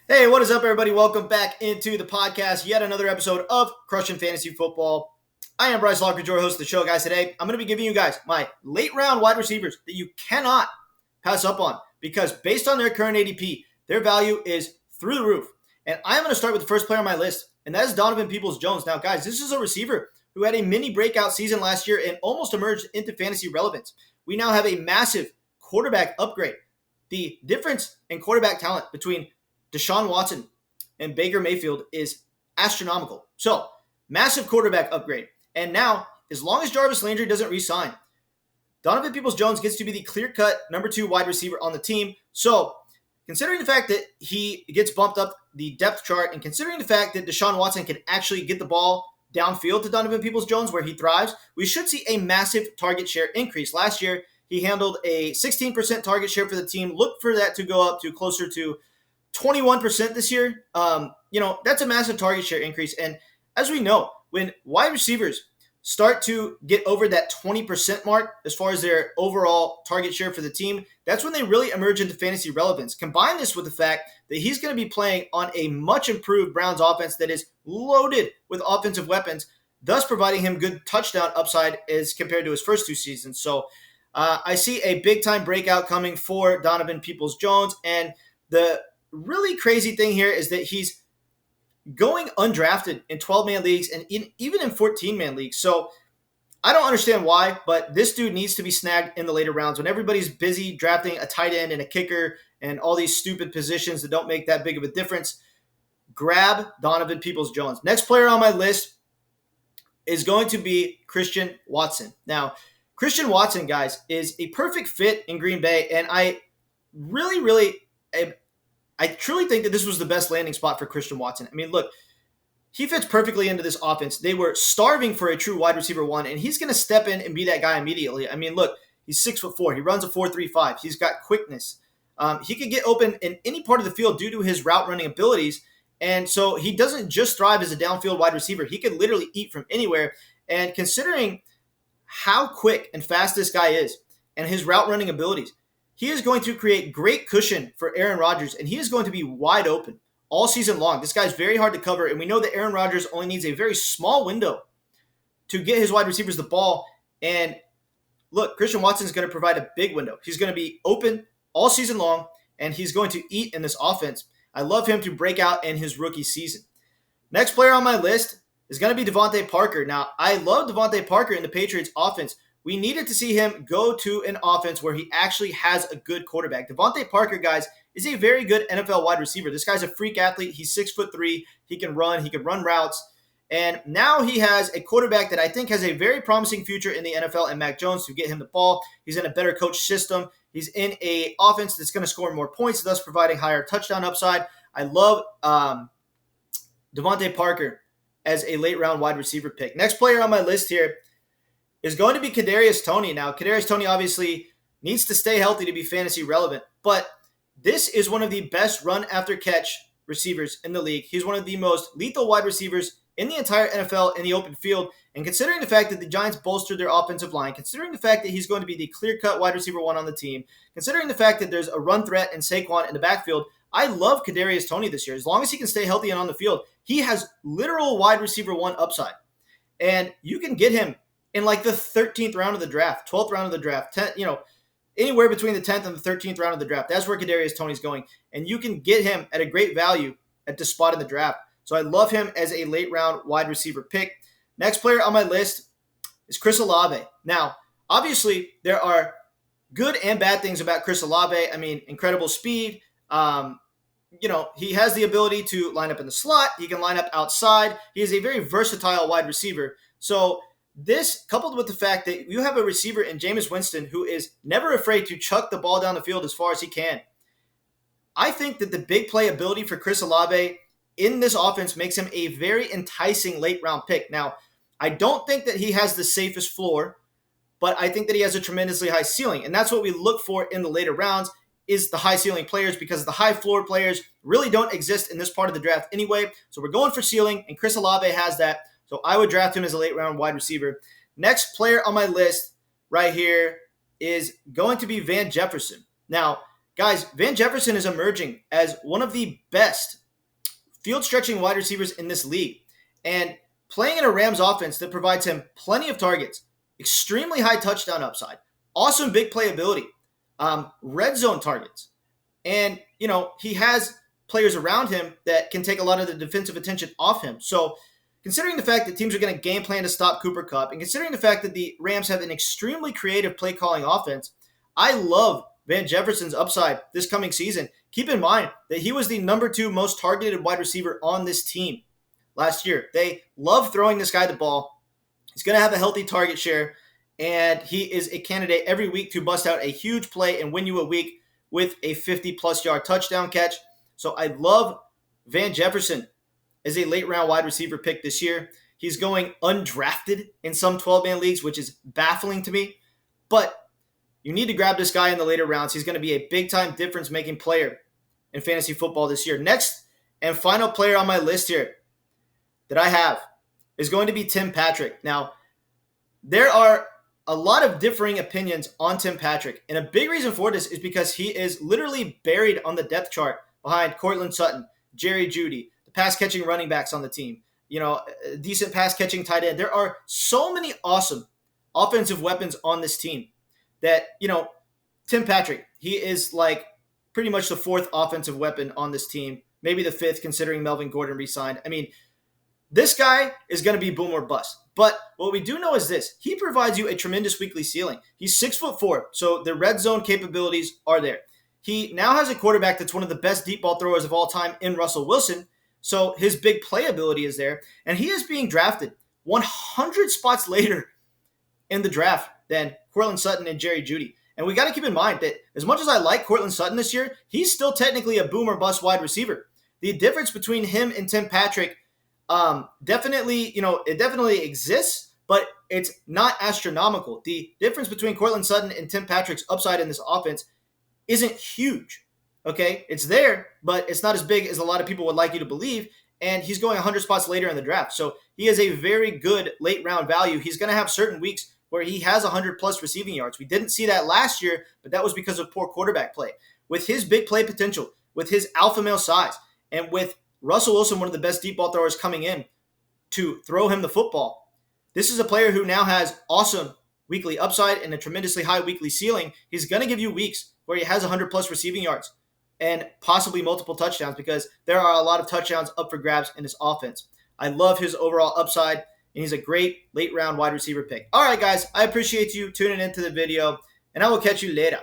Hey, what is up, everybody? Welcome back into the podcast. Yet another episode of Crushing Fantasy Football. I am Bryce Lockridge, your host of the show, guys. Today, I'm going to be giving you guys my late round wide receivers that you cannot pass up on because based on their current ADP, their value is through the roof. And I'm going to start with the first player on my list, and that is Donovan Peoples-Jones. Now, guys, this is a receiver who had a mini breakout season last year and almost emerged into fantasy relevance. We now have a massive quarterback upgrade. The difference in quarterback talent between Deshaun Watson and Baker Mayfield is astronomical. So, massive quarterback upgrade. And now, as long as Jarvis Landry doesn't re-sign, Donovan Peoples-Jones gets to be the clear-cut number 2 wide receiver on the team. So, considering the fact that he gets bumped up the depth chart and considering the fact that Deshaun Watson can actually get the ball downfield to Donovan Peoples-Jones where he thrives, we should see a massive target share increase. Last year, he handled a 16% target share for the team. Look for that to go up to closer to 21% this year. That's a massive target share increase. And as we know, when wide receivers start to get over that 20% mark as far as their overall target share for the team, that's when they really emerge into fantasy relevance. Combine this with the fact that he's going to be playing on a much improved Browns offense that is loaded with offensive weapons, thus providing him good touchdown upside as compared to his first 2 seasons. So I see a big-time breakout coming for Donovan Peoples-Jones, and the really crazy thing here is that he's going undrafted in 12-man leagues and even in 14-man leagues. So I don't understand why, but this dude needs to be snagged in the later rounds. When everybody's busy drafting a tight end and a kicker and all these stupid positions that don't make that big of a difference, grab Donovan Peoples-Jones. Next player on my list is going to be Christian Watson. Now, Christian Watson, guys, is a perfect fit in Green Bay, and I truly think that this was the best landing spot for Christian Watson. I mean, look, he fits perfectly into this offense. They were starving for a true wide receiver 1, and he's going to step in and be that guy immediately. I mean, look, he's 6'4". He runs a 4.35. He's got quickness. He could get open in any part of the field due to his route running abilities, and so he doesn't just thrive as a downfield wide receiver. He could literally eat from anywhere, and considering how quick and fast this guy is and his route running abilities, he is going to create great cushion for Aaron Rodgers, and he is going to be wide open all season long. This guy's very hard to cover, and we know that Aaron Rodgers only needs a very small window to get his wide receivers the ball. And look, Christian Watson is going to provide a big window. He's going to be open all season long, and he's going to eat in this offense. I love him to break out in his rookie season. Next player on my list is going to be Devante Parker. Now, I love Devante Parker in the Patriots offense. We needed to see him go to an offense where he actually has a good quarterback. Devante Parker, guys, is a very good NFL wide receiver. This guy's a freak athlete. He's 6'3". He can run routes. And now he has a quarterback that I think has a very promising future in the NFL and Mac Jones to get him the ball. He's in a better coach system. He's in an offense that's going to score more points, thus providing higher touchdown upside. I love Devante Parker as a late-round wide receiver pick. Next player on my list here is going to be Kadarius Toney. Now, Kadarius Toney obviously needs to stay healthy to be fantasy relevant, but this is one of the best run-after-catch receivers in the league. He's one of the most lethal wide receivers in the entire NFL in the open field, and considering the fact that the Giants bolstered their offensive line, considering the fact that he's going to be the clear-cut wide receiver 1 on the team, considering the fact that there's a run threat in Saquon in the backfield, I love Kadarius Toney this year. As long as he can stay healthy and on the field, he has literal wide receiver 1 upside, and you can get him in like the 13th round of the draft, 12th round of the draft, 10, anywhere between the 10th and the 13th round of the draft. That's where Kadarius Toney's going. And you can get him at a great value at this spot in the draft. So I love him as a late round wide receiver pick. Next player on my list is Chris Albabe. Now, obviously, there are good and bad things about Chris Albabe. I mean, incredible speed. He has the ability to line up in the slot. He can line up outside. He is a very versatile wide receiver. So this, coupled with the fact that you have a receiver in Jameis Winston who is never afraid to chuck the ball down the field as far as he can, I think that the big play ability for Chris Albabe in this offense makes him a very enticing late-round pick. Now, I don't think that he has the safest floor, but I think that he has a tremendously high ceiling, and that's what we look for in the later rounds is the high-ceiling players because the high-floor players really don't exist in this part of the draft anyway. So we're going for ceiling, and Chris Albabe has that. So I would draft him as a late-round wide receiver. Next player on my list right here is going to be Van Jefferson. Now, Guys, Van Jefferson is emerging as one of the best field stretching wide receivers in this league. And playing in a Rams offense that provides him plenty of targets, extremely high touchdown upside, awesome big playability, red zone targets. And, he has players around him that can take a lot of the defensive attention off him. So, considering the fact that teams are going to game plan to stop Cooper Kupp, and considering the fact that the Rams have an extremely creative play calling offense, I love Van Jefferson's upside this coming season. Keep in mind that he was the number 2 most targeted wide receiver on this team last year. They love throwing this guy the ball. He's going to have a healthy target share, and he is a candidate every week to bust out a huge play and win you a week with a 50-plus yard touchdown catch. So I love Van Jefferson as a late-round wide receiver pick this year. He's going undrafted in some 12-man leagues, which is baffling to me. But you need to grab this guy in the later rounds. He's going to be a big-time difference-making player in fantasy football this year. Next and final player on my list here that I have is going to be Tim Patrick. Now, there are a lot of differing opinions on Tim Patrick, and a big reason for this is because he is literally buried on the depth chart behind Courtland Sutton, Jerry Jeudy, the pass-catching running backs on the team, a decent pass-catching tight end. There are so many awesome offensive weapons on this team that, Tim Patrick, he is like pretty much the 4th offensive weapon on this team, maybe the 5th considering Melvin Gordon re-signed. I mean, this guy is going to be boom or bust. But what we do know is this. He provides you a tremendous weekly ceiling. He's 6'4", so the red zone capabilities are there. He now has a quarterback that's one of the best deep ball throwers of all time in Russell Wilson, so his big playability is there. And he is being drafted 100 spots later in the draft than Courtland Sutton and Jerry Jeudy. And we got to keep in mind that as much as I like Courtland Sutton this year, he's still technically a boom or bust wide receiver. The difference between him and Tim Patrick definitely exists, but it's not astronomical. The difference between Courtland Sutton and Tim Patrick's upside in this offense isn't huge. Okay, it's there, but it's not as big as a lot of people would like you to believe. And he's going 100 spots later in the draft. So he is a very good late round value. He's going to have certain weeks where he has 100-plus receiving yards. We didn't see that last year, but that was because of poor quarterback play. With his big play potential, with his alpha male size, and with Russell Wilson, one of the best deep ball throwers coming in to throw him the football, this is a player who now has awesome weekly upside and a tremendously high weekly ceiling. He's going to give you weeks where he has 100-plus receiving yards and possibly multiple touchdowns because there are a lot of touchdowns up for grabs in this offense. I love his overall upside, and he's a great late-round wide receiver pick. All right, guys, I appreciate you tuning into the video, and I will catch you later.